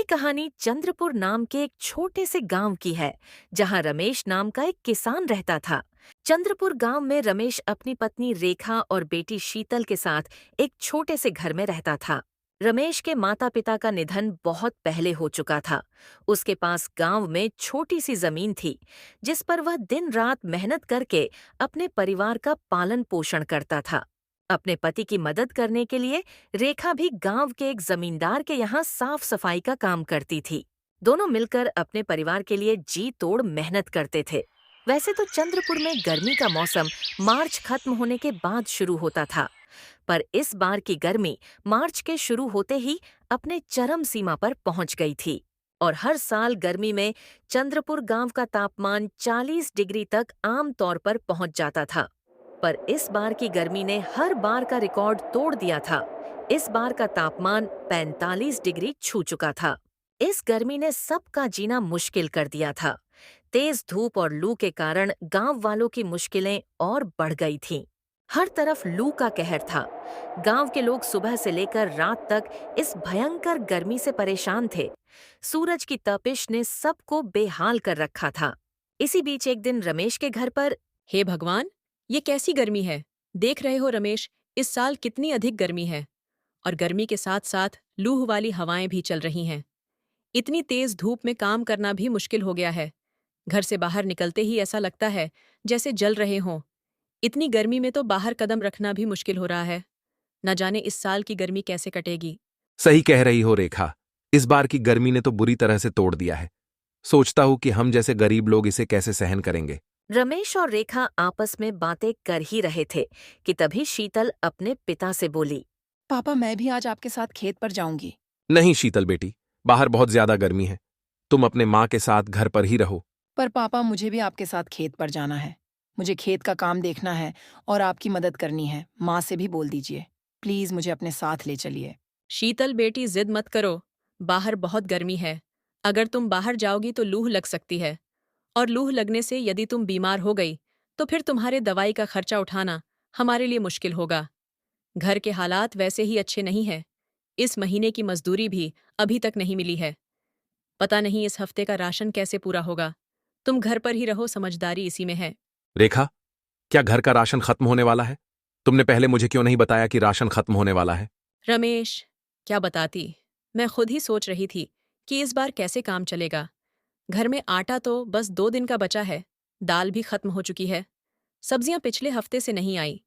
कहानी चंद्रपुर नाम के एक छोटे से गांव की है, जहां रमेश नाम का एक किसान रहता था। चंद्रपुर गांव में रमेश अपनी पत्नी रेखा और बेटी शीतल के साथ एक छोटे से घर में रहता था। रमेश के माता पिता का निधन बहुत पहले हो चुका था। उसके पास गांव में छोटी सी जमीन थी, जिस पर वह दिन रात मेहनत करके अपने परिवार का पालन पोषण करता था। अपने पति की मदद करने के लिए रेखा भी गांव के एक जमींदार के यहाँ साफ सफाई का काम करती थी। दोनों मिलकर अपने परिवार के लिए जी तोड़ मेहनत करते थे। वैसे तो चंद्रपुर में गर्मी का मौसम मार्च खत्म होने के बाद शुरू होता था, पर इस बार की गर्मी मार्च के शुरू होते ही अपने चरम सीमा पर पहुंच गई थी और हर साल गर्मी में चंद्रपुर गांव का तापमान 40 डिग्री तक आम तौर पर पहुंच जाता था। पर इस बार की गर्मी ने हर बार का रिकॉर्ड तोड़ दिया था। इस बार का तापमान 45 डिग्री छू चुका था। इस गर्मी ने सबका जीना मुश्किल कर दिया था। तेज धूप और लू के कारण गांव वालों की मुश्किलें और बढ़ गई थीं। हर तरफ लू का कहर था। गांव के लोग सुबह से लेकर रात तक इस भयंकर गर्मी से परेशान थे। सूरज की तपिश ने सबको बेहाल कर रखा था। इसी बीच एक दिन रमेश के घर पर हे भगवान, ये कैसी गर्मी है। देख रहे हो रमेश, इस साल कितनी अधिक गर्मी है। और गर्मी के साथ साथ लूह वाली हवाएं भी चल रही हैं। इतनी तेज धूप में काम करना भी मुश्किल हो गया है। घर से बाहर निकलते ही ऐसा लगता है जैसे जल रहे हों। इतनी गर्मी में तो बाहर कदम रखना भी मुश्किल हो रहा है। न जाने इस साल की गर्मी कैसे कटेगी। सही कह रही हो रेखा। इस बार की गर्मी ने तो बुरी तरह से तोड़ दिया है। सोचता हूं कि हम जैसे गरीब लोग इसे कैसे सहन करेंगे। रमेश और रेखा आपस में बातें कर ही रहे थे कि तभी शीतल अपने पिता से बोली। पापा, मैं भी आज आपके साथ खेत पर जाऊंगी। नहीं शीतल बेटी, बाहर बहुत ज्यादा गर्मी है। तुम अपने माँ के साथ घर पर ही रहो। पर पापा, मुझे भी आपके साथ खेत पर जाना है। मुझे खेत का काम देखना है और आपकी मदद करनी है। माँ से भी बोल दीजिए, प्लीज मुझे अपने साथ ले चलिए। शीतल बेटी, जिद मत करो। बाहर बहुत गर्मी है। अगर तुम बाहर जाओगी तो लूह लग सकती है। और लूह लगने से यदि तुम बीमार हो गई तो फिर तुम्हारे दवाई का खर्चा उठाना हमारे लिए मुश्किल होगा। घर के हालात वैसे ही अच्छे नहीं हैं। इस महीने की मजदूरी भी अभी तक नहीं मिली है। पता नहीं इस हफ्ते का राशन कैसे पूरा होगा। तुम घर पर ही रहो, समझदारी इसी में है। रेखा, क्या घर का राशन खत्म होने वाला है? तुमने पहले मुझे क्यों नहीं बताया कि राशन खत्म होने वाला है? रमेश, क्या बताती। मैं खुद ही सोच रही थी कि इस बार कैसे काम चलेगा। घर में आटा तो बस 2 दिन का बचा है। दाल भी खत्म हो चुकी है। सब्जियां पिछले हफ्ते से नहीं आई।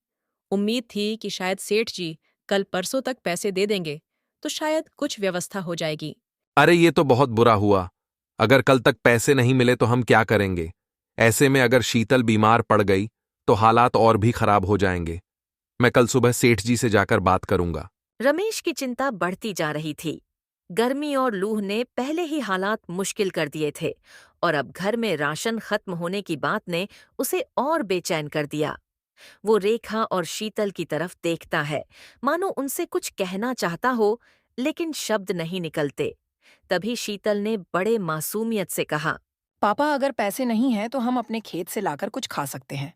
उम्मीद थी कि शायद सेठ जी कल परसों तक पैसे दे देंगे तो शायद कुछ व्यवस्था हो जाएगी। अरे ये तो बहुत बुरा हुआ। अगर कल तक पैसे नहीं मिले तो हम क्या करेंगे? ऐसे में अगर शीतल बीमार पड़ गई तो हालात और भी खराब हो जाएंगे। मैं कल सुबह सेठ जी से जाकर बात करूंगा। रमेश की चिंता बढ़ती जा रही थी। गर्मी और लूह ने पहले ही हालात मुश्किल कर दिए थे और अब घर में राशन खत्म होने की बात ने उसे और बेचैन कर दिया। वो रेखा और शीतल की तरफ देखता है, मानो उनसे कुछ कहना चाहता हो, लेकिन शब्द नहीं निकलते। तभी शीतल ने बड़े मासूमियत से कहा। पापा, अगर पैसे नहीं हैं तो हम अपने खेत से लाकर कुछ खा सकते हैं।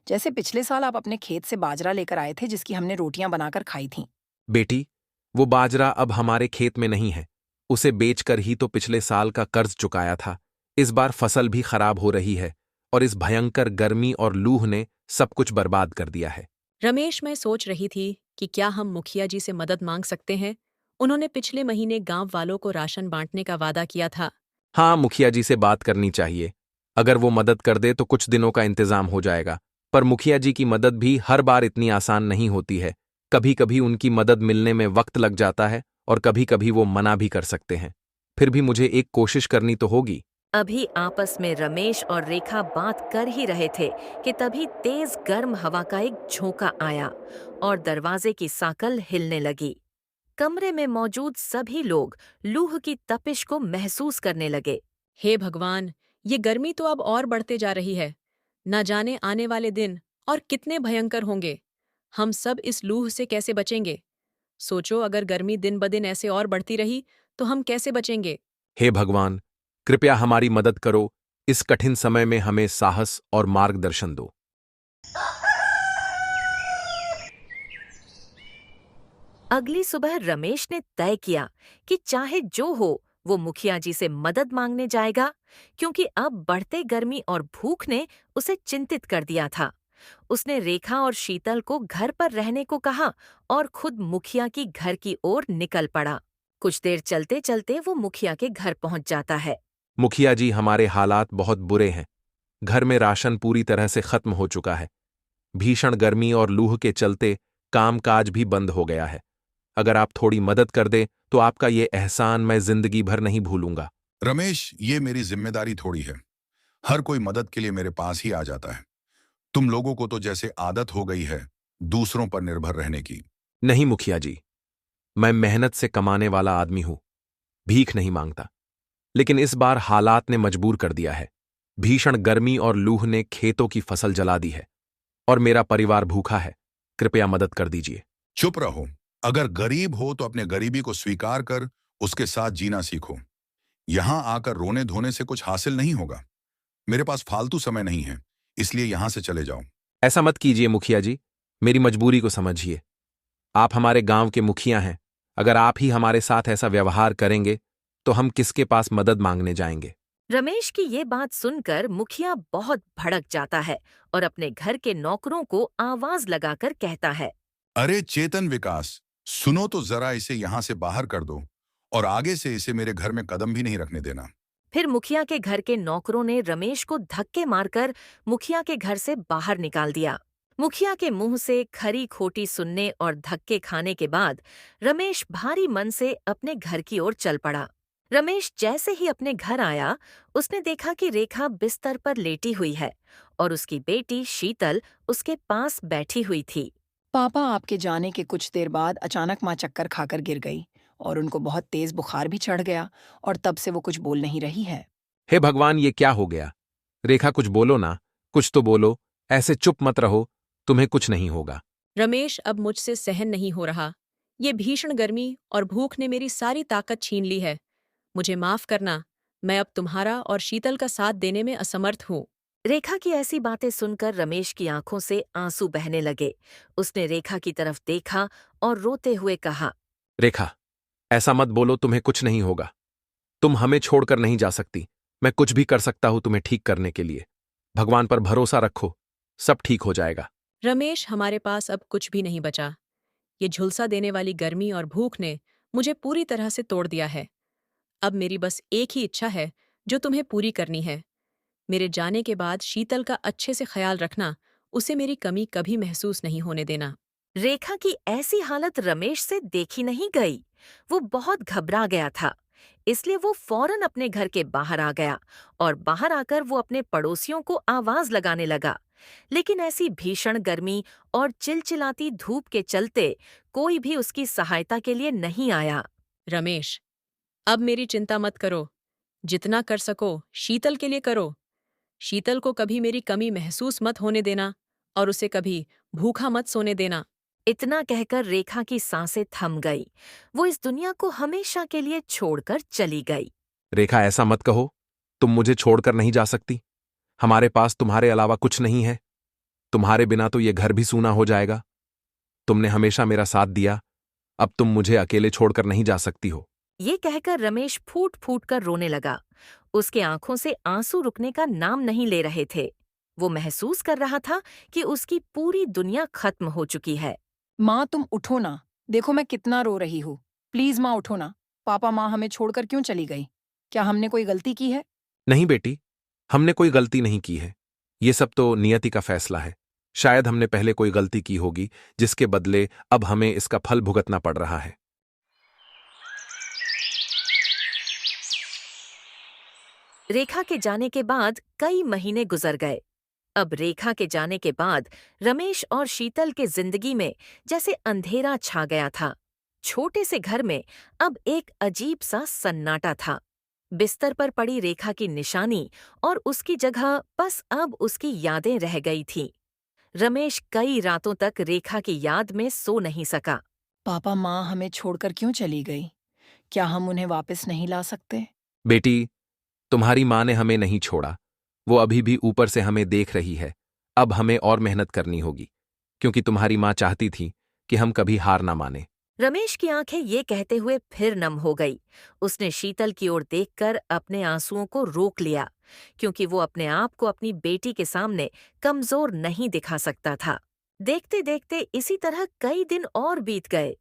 जैसे पिछले साल आप अपने खेत से बाजरा लेकर आए थे, जिसकी हमने रोटियां बनाकर खाई थीं। बेटी, वो बाजरा अब हमारे खेत में नहीं है। उसे बेचकर ही तो पिछले साल का कर्ज चुकाया था। इस बार फसल भी खराब हो रही है और इस भयंकर गर्मी और लूह ने सब कुछ बर्बाद कर दिया है। रमेश, मैं सोच रही थी कि क्या हम मुखिया जी से मदद मांग सकते हैं। उन्होंने पिछले महीने गांव वालों को राशन बांटने का वादा किया था। हाँ, मुखिया जी से बात करनी चाहिए। अगर वो मदद कर दे तो कुछ दिनों का इंतजाम हो जाएगा। पर मुखिया जी की मदद भी हर बार इतनी आसान नहीं होती है। कभी कभी उनकी मदद मिलने में वक्त लग जाता है और कभी कभी वो मना भी कर सकते हैं। फिर भी मुझे एक कोशिश करनी तो होगी। अभी आपस में रमेश और रेखा बात कर ही रहे थे कि तभी तेज गर्म हवा का एक झोंका आया और दरवाजे की साकल हिलने लगी। कमरे में मौजूद सभी लोग लूह की तपिश को महसूस करने लगे। हे भगवान, ये गर्मी तो अब और बढ़ते जा रही है। न जाने आने वाले दिन और कितने भयंकर होंगे। हम सब इस लूह से कैसे बचेंगे। सोचो, अगर गर्मी दिन ब दिन ऐसे और बढ़ती रही तो हम कैसे बचेंगे। हे भगवान, कृपया हमारी मदद करो। इस कठिन समय में हमें साहस और मार्गदर्शन दो। अगली सुबह रमेश ने तय किया कि चाहे जो हो वो मुखिया जी से मदद मांगने जाएगा, क्योंकि अब बढ़ते गर्मी और भूख ने उसे चिंतित कर दिया था। उसने रेखा और शीतल को घर पर रहने को कहा और खुद मुखिया की घर की ओर निकल पड़ा। कुछ देर चलते चलते वो मुखिया के घर पहुंच जाता है। मुखिया जी, हमारे हालात बहुत बुरे हैं। घर में राशन पूरी तरह से खत्म हो चुका है। भीषण गर्मी और लूह के चलते कामकाज भी बंद हो गया है। अगर आप थोड़ी मदद कर दें तो आपका ये एहसान मैं जिंदगी भर नहीं भूलूंगा। रमेश, ये मेरी जिम्मेदारी थोड़ी है। हर कोई मदद के लिए मेरे पास ही आ जाता है। तुम लोगों को तो जैसे आदत हो गई है दूसरों पर निर्भर रहने की। नहीं मुखिया जी, मैं मेहनत से कमाने वाला आदमी हूं, भीख नहीं मांगता। लेकिन इस बार हालात ने मजबूर कर दिया है। भीषण गर्मी और लूह ने खेतों की फसल जला दी है और मेरा परिवार भूखा है। कृपया मदद कर दीजिए। चुप रहो। अगर गरीब हो तो अपने गरीबी को स्वीकार कर उसके साथ जीना सीखो। यहां आकर रोने धोने से कुछ हासिल नहीं होगा। मेरे पास फालतू समय नहीं है, इसलिए यहां से चले जाओ। ऐसा मत कीजिए मुखिया जी, मेरी मजबूरी को समझिए। आप हमारे गांव के मुखिया हैं। अगर आप ही हमारे साथ ऐसा व्यवहार करेंगे तो हम किसके पास मदद मांगने जाएंगे। रमेश की ये बात सुनकर मुखिया बहुत भड़क जाता है और अपने घर के नौकरों को आवाज लगाकर कहता है। अरे चेतन विकास, सुनो तो जरा, इसे यहां से बाहर कर दो और आगे से इसे मेरे घर में कदम भी नहीं रखने देना। फिर मुखिया के घर के नौकरों ने रमेश को धक्के मारकर मुखिया के घर से बाहर निकाल दिया। मुखिया के मुंह से खरी खोटी सुनने और धक्के खाने के बाद रमेश भारी मन से अपने घर की ओर चल पड़ा। रमेश जैसे ही अपने घर आया, उसने देखा कि रेखा बिस्तर पर लेटी हुई है और उसकी बेटी शीतल उसके पास बैठी हुई थी। पापा आपके जाने के कुछ देर बाद अचानक माँ चक्कर खाकर गिर गई और उनको बहुत तेज बुखार भी चढ़ गया और तब से वो कुछ बोल नहीं रही है। हे भगवान, ये क्या हो गया? रेखा, कुछ बोलो ना, कुछ तो बोलो। ऐसे चुप मत रहो, तुम्हें कुछ नहीं होगा। रमेश, अब मुझसे सहन नहीं हो रहा। ये भीषण गर्मी और भूख ने मेरी सारी ताकत छीन ली है। मुझे माफ करना, मैं अब तुम्हारा और शीतल का साथ देने में असमर्थ हूँ। रेखा की ऐसी बातें सुनकर रमेश की आंखों से आंसू बहने लगे। उसने रेखा की तरफ देखा और रोते हुए कहा। रेखा, ऐसा मत बोलो, तुम्हें कुछ नहीं होगा। तुम हमें छोड़कर नहीं जा सकती। मैं कुछ भी कर सकता हूं तुम्हें ठीक करने के लिए। भगवान पर भरोसा रखो, सब ठीक हो जाएगा। रमेश, हमारे पास अब कुछ भी नहीं बचा। ये झुलसा देने वाली गर्मी और भूख ने मुझे पूरी तरह से तोड़ दिया है। अब मेरी बस एक ही इच्छा है जो तुम्हें पूरी करनी है। मेरे जाने के बाद शीतल का अच्छे से ख्याल रखना, उसे मेरी कमी कभी महसूस नहीं होने देना। रेखा की ऐसी हालत रमेश से देखी नहीं गई। वो बहुत घबरा गया था, इसलिए वो फौरन अपने घर के बाहर आ गया और बाहर आकर वो अपने पड़ोसियों को आवाज लगाने लगा। लेकिन ऐसी भीषण गर्मी और चिलचिलाती धूप के चलते कोई भी उसकी सहायता के लिए नहीं आया। रमेश, अब मेरी चिंता मत करो। जितना कर सको शीतल के लिए करो। शीतल को कभी मेरी कमी महसूस मत होने देना और उसे कभी भूखा मत सोने देना। इतना कहकर रेखा की सांसें थम गई। वो इस दुनिया को हमेशा के लिए छोड़कर चली गई। रेखा, ऐसा मत कहो। तुम मुझे छोड़कर नहीं जा सकती। हमारे पास तुम्हारे अलावा कुछ नहीं है। तुम्हारे बिना तो ये घर भी सूना हो जाएगा। तुमने हमेशा मेरा साथ दिया, अब तुम मुझे अकेले छोड़कर नहीं जा सकती हो। ये कहकर रमेश फूट फूट कर रोने लगा। उसके आंखों से आंसू रुकने का नाम नहीं ले रहे थे। वो महसूस कर रहा था कि उसकी पूरी दुनिया खत्म हो चुकी है। माँ, तुम उठो ना। देखो मैं कितना रो रही हूँ। प्लीज माँ उठो ना। पापा माँ हमें छोड़कर क्यों चली गई? क्या हमने कोई गलती की है? नहीं बेटी, हमने कोई गलती नहीं की है। ये सब तो नियति का फैसला है। शायद हमने पहले कोई गलती की होगी, जिसके बदले अब हमें इसका फल भुगतना पड़ रहा है। रेखा के जाने के बाद कई महीने गुजर गए। अब रेखा के जाने के बाद रमेश और शीतल के जिंदगी में जैसे अंधेरा छा गया था। छोटे से घर में अब एक अजीब सा सन्नाटा था। बिस्तर पर पड़ी रेखा की निशानी और उसकी जगह बस अब उसकी यादें रह गई थीं। रमेश कई रातों तक रेखा की याद में सो नहीं सका। पापा माँ हमें छोड़कर क्यों चली गई? क्या हम उन्हें वापस नहीं ला सकते? बेटी, तुम्हारी माँ ने हमें नहीं छोड़ा। वो अभी भी ऊपर से हमें देख रही है। अब हमें और मेहनत करनी होगी, क्योंकि तुम्हारी माँ चाहती थी कि हम कभी हार ना माने। रमेश की आंखें ये कहते हुए फिर नम हो गई। उसने शीतल की ओर देखकर अपने आंसुओं को रोक लिया, क्योंकि वो अपने आप को अपनी बेटी के सामने कमजोर नहीं दिखा सकता था। देखते देखते इसी तरह कई दिन और बीत गए।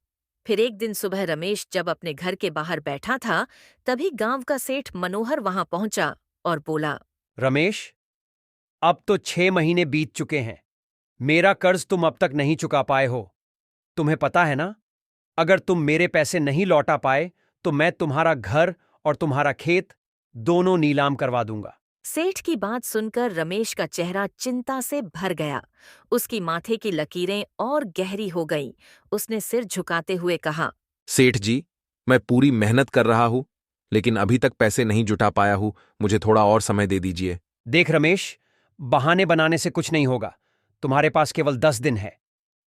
फिर एक दिन सुबह रमेश जब अपने घर के बाहर बैठा था, तभी गांव का सेठ मनोहर वहां पहुंचा और बोला, रमेश, अब तो 6 महीने बीत चुके हैं। मेरा कर्ज तुम अब तक नहीं चुका पाए हो। तुम्हें पता है ना, अगर तुम मेरे पैसे नहीं लौटा पाए तो मैं तुम्हारा घर और तुम्हारा खेत दोनों नीलाम करवा दूंगा। सेठ की बात सुनकर रमेश का चेहरा चिंता से भर गया। उसकी माथे की लकीरें और गहरी हो गईं। उसने सिर झुकाते हुए कहा, सेठ जी, मैं पूरी मेहनत कर रहा हूं, लेकिन अभी तक पैसे नहीं जुटा पाया हूं। मुझे थोड़ा और समय दे दीजिए। देख रमेश, बहाने बनाने से कुछ नहीं होगा। तुम्हारे पास केवल 10 दिन है।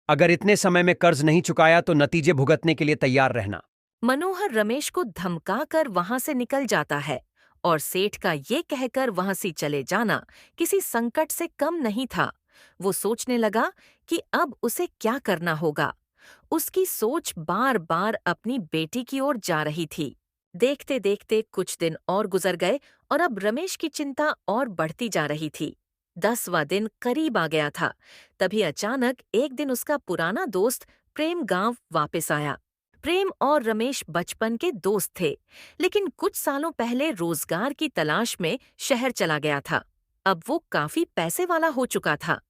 अगर इतने समय में कर्ज नहीं चुकाया तो नतीजे भुगतने के लिए तैयार रहना। मनोहर रमेश को धमकाकर वहां से निकल जाता है और सेठ का ये कहकर वहां से चले जाना किसी संकट से कम नहीं था। वो सोचने लगा कि अब उसे क्या करना होगा। उसकी सोच बार बार अपनी बेटी की ओर जा रही थी। देखते देखते कुछ दिन और गुजर गए और अब रमेश की चिंता और बढ़ती जा रही थी। 10वां दिन करीब आ गया था। तभी अचानक एक दिन उसका पुराना दोस्त प्रेम गांव वापस आया। प्रेम और रमेश बचपन के दोस्त थे, लेकिन कुछ सालों पहले रोजगार की तलाश में शहर चला गया था। अब वो काफी पैसे वाला हो चुका था।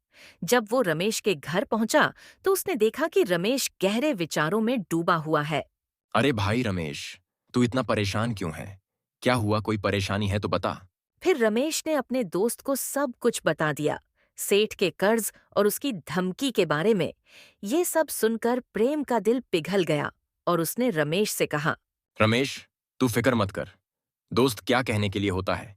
जब वो रमेश के घर पहुंचा तो उसने देखा कि रमेश गहरे विचारों में डूबा हुआ है। अरे भाई रमेश, तू इतना परेशान क्यों है? क्या हुआ? कोई परेशानी है तो बता। फिर रमेश ने अपने दोस्त को सब कुछ बता दिया, सेठ के कर्ज और उसकी धमकी के बारे में। ये सब सुनकर प्रेम का दिल पिघल गया और उसने रमेश से कहा, रमेश, तू फिक्र मत कर। दोस्त क्या कहने के लिए होता है।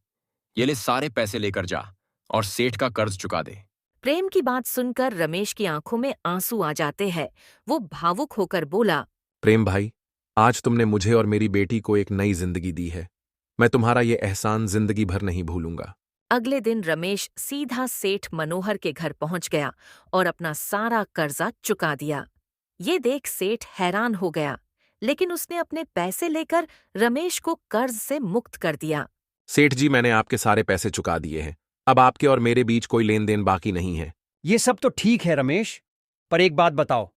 ये ले, सारे पैसे लेकर जा और सेठ का कर्ज चुका दे। प्रेम की बात सुनकर रमेश की आंखों में आंसू आ जाते हैं। वो भावुक होकर बोला, प्रेम भाई, आज तुमने मुझे और मेरी बेटी को एक नई जिंदगी दी है। मैं तुम्हारा ये एहसान जिंदगी भर नहीं भूलूंगा। अगले दिन रमेश सीधा सेठ मनोहर के घर पहुंच गया और अपना सारा कर्जा चुका दिया। ये देख सेठ हैरान हो गया, लेकिन उसने अपने पैसे लेकर रमेश को कर्ज से मुक्त कर दिया। सेठ जी, मैंने आपके सारे पैसे चुका दिए हैं। अब आपके और मेरे बीच कोई लेन देन बाकी नहीं है। ये सब तो ठीक है रमेश, पर एक बात बताओ,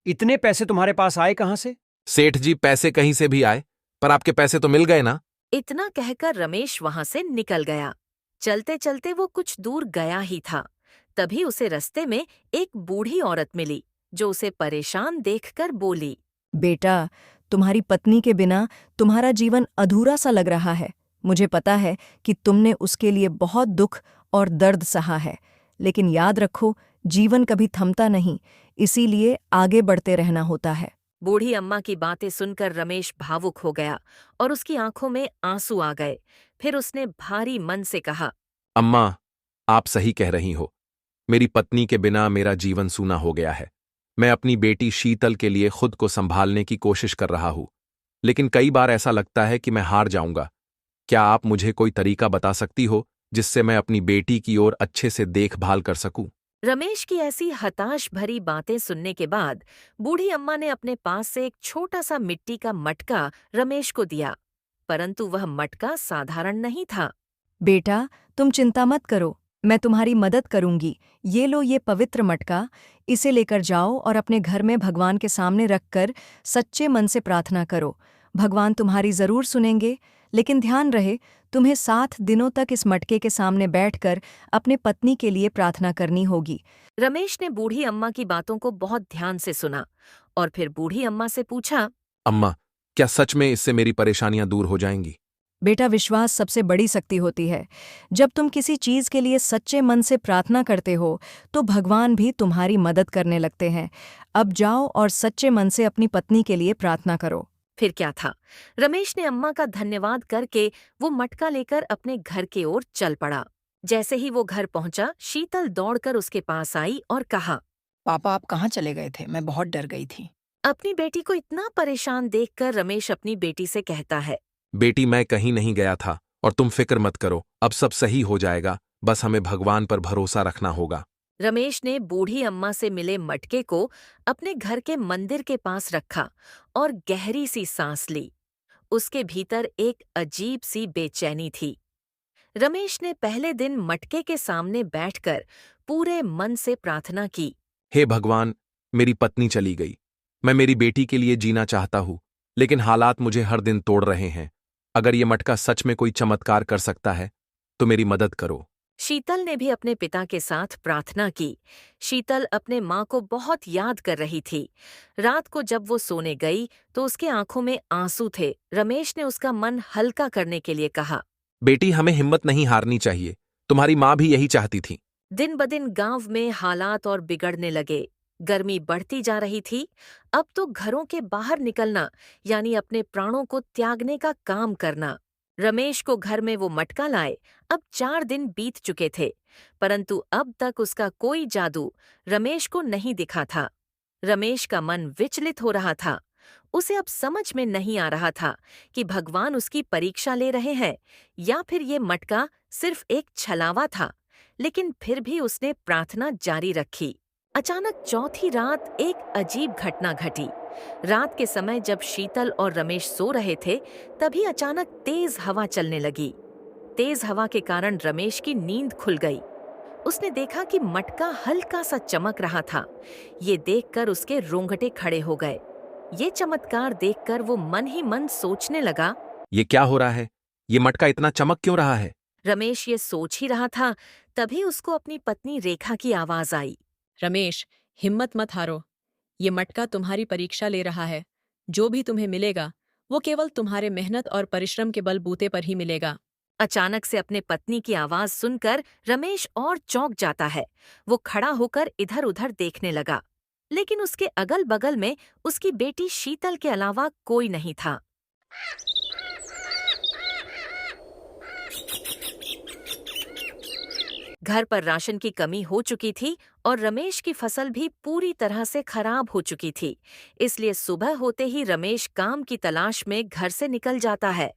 इतने पैसे तुम्हारे पास आए कहां से? सेठ जी, पैसे कहीं से भी आए, पर आपके पैसे तो मिल गए ना। इतना कहकर रमेश वहां से निकल गया। चलते चलते वो कुछ दूर गया ही था, तभी उसे रास्ते में एक बूढ़ी औरत मिली, जो उसे परेशान देखकर बोली, बेटा, तुम्हारी पत्नी के बिना तुम्हारा जीवन अधूरा सा लग रहा है। मुझे पता है कि तुमने उसके लिए बहुत दुख और दर्द सहा है, लेकिन याद रखो, जीवन कभी थमता नहीं, इसीलिए आगे बढ़ते रहना होता है। बूढ़ी अम्मा की बातें सुनकर रमेश भावुक हो गया और उसकी आंखों में आंसू आ गए। फिर उसने भारी मन से कहा, अम्मा, आप सही कह रही हो। मेरी पत्नी के बिना मेरा जीवन सूना हो गया है। मैं अपनी बेटी शीतल के लिए खुद को संभालने की कोशिश कर रहा हूं, लेकिन कई बार ऐसा लगता है कि मैं हार जाऊंगा। क्या आप मुझे कोई तरीका बता सकती हो जिससे मैं अपनी बेटी की ओर अच्छे से देखभाल कर सकूं? रमेश की ऐसी हताश भरी बातें सुनने के बाद बूढ़ी अम्मा ने अपने पास से एक छोटा सा मिट्टी का मटका रमेश को दिया, परंतु वह मटका साधारण नहीं था। बेटा, तुम चिंता मत करो, मैं तुम्हारी मदद करूंगी। ये लो ये पवित्र मटका, इसे लेकर जाओ और अपने घर में भगवान के सामने रखकर सच्चे मन से प्रार्थना करो। भगवान तुम्हारी जरूर सुनेंगे, लेकिन ध्यान रहे, तुम्हें 7 दिनों तक इस मटके के सामने बैठकर अपने पत्नी के लिए प्रार्थना करनी होगी। रमेश ने बूढ़ी अम्मा की बातों को बहुत ध्यान से सुना और फिर बूढ़ी अम्मा से पूछा, अम्मा, क्या सच में इससे मेरी परेशानियां दूर हो जाएंगी? बेटा, विश्वास सबसे बड़ी शक्ति होती है। जब तुम किसी चीज के लिए सच्चे मन से प्रार्थना करते हो तो भगवान भी तुम्हारी मदद करने लगते हैं। अब जाओ और सच्चे मन से अपनी पत्नी के लिए प्रार्थना करो। फिर क्या था, रमेश ने अम्मा का धन्यवाद करके वो मटका लेकर अपने घर की ओर चल पड़ा। जैसे ही वो घर पहुंचा, शीतल दौड़कर उसके पास आई और कहा, पापा, आप कहाँ चले गए थे? मैं बहुत डर गई थी। अपनी बेटी को इतना परेशान देखकर रमेश अपनी बेटी से कहता है, बेटी, मैं कहीं नहीं गया था और तुम फिक्र मत करो, अब सब सही हो जाएगा। बस हमें भगवान पर भरोसा रखना होगा। रमेश ने बूढ़ी अम्मा से मिले मटके को अपने घर के मंदिर के पास रखा और गहरी सी सांस ली। उसके भीतर एक अजीब सी बेचैनी थी। रमेश ने पहले दिन मटके के सामने बैठकर पूरे मन से प्रार्थना की। हे भगवान, मेरी पत्नी चली गई। मैं मेरी बेटी के लिए जीना चाहता हूं, लेकिन हालात मुझे हर दिन तोड़ रहे हैं। अगर ये मटका सच में कोई चमत्कार कर सकता है तो मेरी मदद करो। शीतल ने भी अपने पिता के साथ प्रार्थना की। शीतल अपने माँ को बहुत याद कर रही थी। रात को जब वो सोने गई तो उसके आंखों में आंसू थे। रमेश ने उसका मन हल्का करने के लिए कहा, बेटी, हमें हिम्मत नहीं हारनी चाहिए। तुम्हारी माँ भी यही चाहती थी। दिन ब दिन गांव में हालात और बिगड़ने लगे। गर्मी बढ़ती जा रही थी। अब तो घरों के बाहर निकलना यानी अपने प्राणों को त्यागने का काम करना। रमेश को घर में वो मटका लाए अब 4 दिन बीत चुके थे, परंतु अब तक उसका कोई जादू रमेश को नहीं दिखा था। रमेश का मन विचलित हो रहा था। उसे अब समझ में नहीं आ रहा था कि भगवान उसकी परीक्षा ले रहे हैं या फिर ये मटका सिर्फ एक छलावा था। लेकिन फिर भी उसने प्रार्थना जारी रखी। अचानक चौथी रात एक अजीब घटना घटी। रात के समय जब शीतल और रमेश सो रहे थे, तभी अचानक तेज हवा चलने लगी। तेज हवा के कारण रमेश की नींद खुल गई। उसने देखा कि मटका हल्का सा चमक रहा था। ये देखकर उसके रोंगटे खड़े हो गए। ये चमत्कार देखकर वो मन ही मन सोचने लगा, ये क्या हो रहा है? ये मटका इतना चमक क्यों रहा है? रमेश ये सोच ही रहा था, तभी उसको अपनी पत्नी रेखा की आवाज आई। रमेश, हिम्मत मत हारो। ये मटका तुम्हारी परीक्षा ले रहा है। जो भी तुम्हें मिलेगा वो केवल तुम्हारे मेहनत और परिश्रम के बलबूते पर ही मिलेगा। अचानक से अपने पत्नी की आवाज सुनकर रमेश और चौंक जाता है। वो खड़ा होकर इधर उधर देखने लगा, लेकिन उसके अगल बगल में उसकी बेटी शीतल के अलावा कोई नहीं था। घर पर राशन की कमी हो चुकी थी और रमेश की फसल भी पूरी तरह से खराब हो चुकी थी। इसलिए सुबह होते ही रमेश काम की तलाश में घर से निकल जाता है।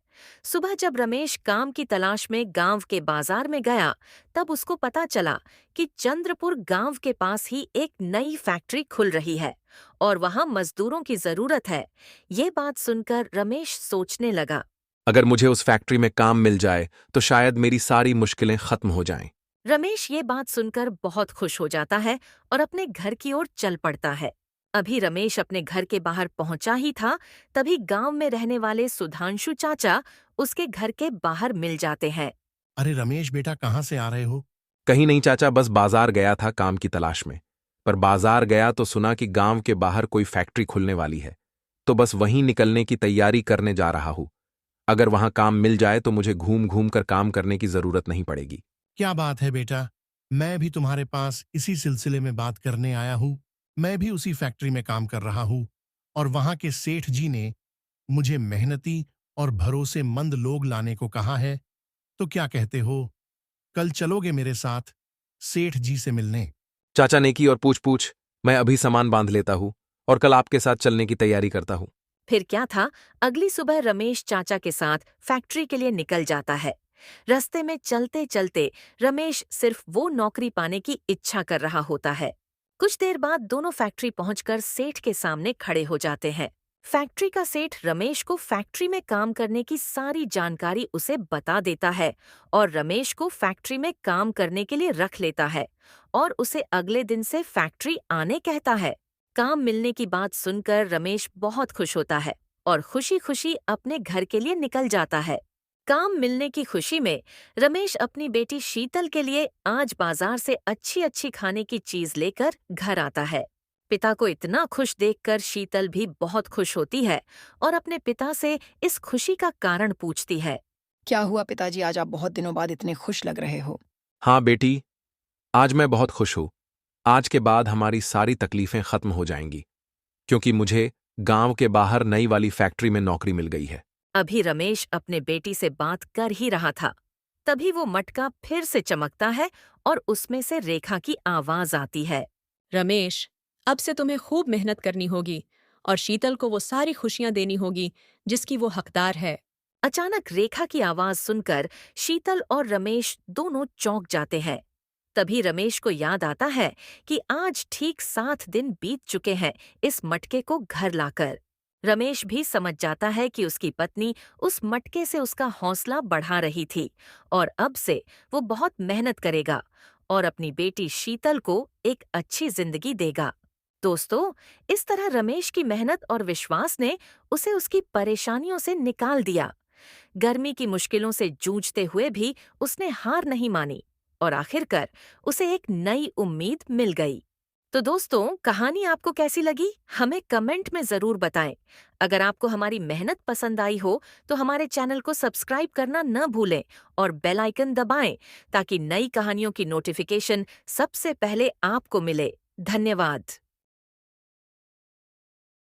सुबह जब रमेश काम की तलाश में गांव के बाजार में गया, तब उसको पता चला कि चंद्रपुर गांव के पास ही एक नई फैक्ट्री खुल रही है और वहां मजदूरों की जरूरत है। ये बात सुनकर रमेश सोचने लगा, अगर मुझे उस फैक्ट्री में काम मिल जाए तो शायद मेरी सारी मुश्किलें खत्म हो जाएं। रमेश ये बात सुनकर बहुत खुश हो जाता है और अपने घर की ओर चल पड़ता है। अभी रमेश अपने घर के बाहर पहुंचा ही था, तभी गांव में रहने वाले सुधांशु चाचा उसके घर के बाहर मिल जाते हैं। अरे रमेश बेटा, कहाँ से आ रहे हो? कहीं नहीं चाचा, बस बाजार गया था काम की तलाश में। पर बाजार गया तो सुना कि गांव के बाहर कोई फैक्ट्री खुलने वाली है, तो बस वहीं निकलने की तैयारी करने जा रहा हूं। अगर वहां काम मिल जाए तो मुझे घूम घूम कर काम करने की जरूरत नहीं पड़ेगी। क्या बात है बेटा, मैं भी तुम्हारे पास इसी सिलसिले में बात करने आया हूँ। मैं भी उसी फैक्ट्री में काम कर रहा हूँ और वहां के सेठ जी ने मुझे मेहनती और भरोसेमंद लोग लाने को कहा है। तो क्या कहते हो, कल चलोगे मेरे साथ सेठ जी से मिलने? चाचा नेकी और पूछ पूछ, मैं अभी सामान बांध लेता हूं और कल आपके साथ चलने की तैयारी करता हूं। फिर क्या था, अगली सुबह रमेश चाचा के साथ फैक्ट्री के लिए निकल जाता है। रास्ते में चलते चलते रमेश सिर्फ वो नौकरी पाने की इच्छा कर रहा होता है। कुछ देर बाद दोनों फैक्ट्री पहुंचकर सेठ के सामने खड़े हो जाते हैं। फैक्ट्री का सेठ रमेश को फैक्ट्री में काम करने की सारी जानकारी उसे बता देता है और रमेश को फैक्ट्री में काम करने के लिए रख लेता है और उसे अगले दिन से फैक्ट्री आने कहता है। काम मिलने की बात सुनकर रमेश बहुत खुश होता है और खुशी खुशी अपने घर के लिए निकल जाता है। काम मिलने की खुशी में रमेश अपनी बेटी शीतल के लिए आज बाजार से अच्छी अच्छी खाने की चीज लेकर घर आता है। पिता को इतना खुश देखकर शीतल भी बहुत खुश होती है और अपने पिता से इस खुशी का कारण पूछती है। क्या हुआ पिताजी, आज आप बहुत दिनों बाद इतने खुश लग रहे हो? हाँ बेटी, आज मैं बहुत खुश हूं। आज के बाद हमारी सारी तकलीफें खत्म हो जाएंगी, क्योंकि मुझे गांव के बाहर नई वाली फैक्ट्री में नौकरी मिल गई है। अभी रमेश अपने बेटी से बात कर ही रहा था, तभी वो मटका फिर से चमकता है और उसमें से रेखा की आवाज आती है। रमेश, अब से तुम्हें खूब मेहनत करनी होगी और शीतल को वो सारी खुशियां देनी होगी जिसकी वो हकदार है। अचानक रेखा की आवाज सुनकर शीतल और रमेश दोनों चौंक जाते हैं। तभी रमेश को याद आता है कि आज ठीक 7 दिन बीत चुके हैं इस मटके को घर लाकर। रमेश भी समझ जाता है कि उसकी पत्नी उस मटके से उसका हौसला बढ़ा रही थी और अब से वो बहुत मेहनत करेगा और अपनी बेटी शीतल को एक अच्छी जिंदगी देगा। दोस्तों, इस तरह रमेश की मेहनत और विश्वास ने उसे उसकी परेशानियों से निकाल दिया। गर्मी की मुश्किलों से जूझते हुए भी उसने हार नहीं मानी और आखिरकार उसे एक नई उम्मीद मिल गई। तो दोस्तों, कहानी आपको कैसी लगी हमें कमेंट में जरूर बताएं। अगर आपको हमारी मेहनत पसंद आई हो तो हमारे चैनल को सब्सक्राइब करना न भूलें और बेल आइकन दबाएं ताकि नई कहानियों की नोटिफिकेशन सबसे पहले आपको मिले। धन्यवाद।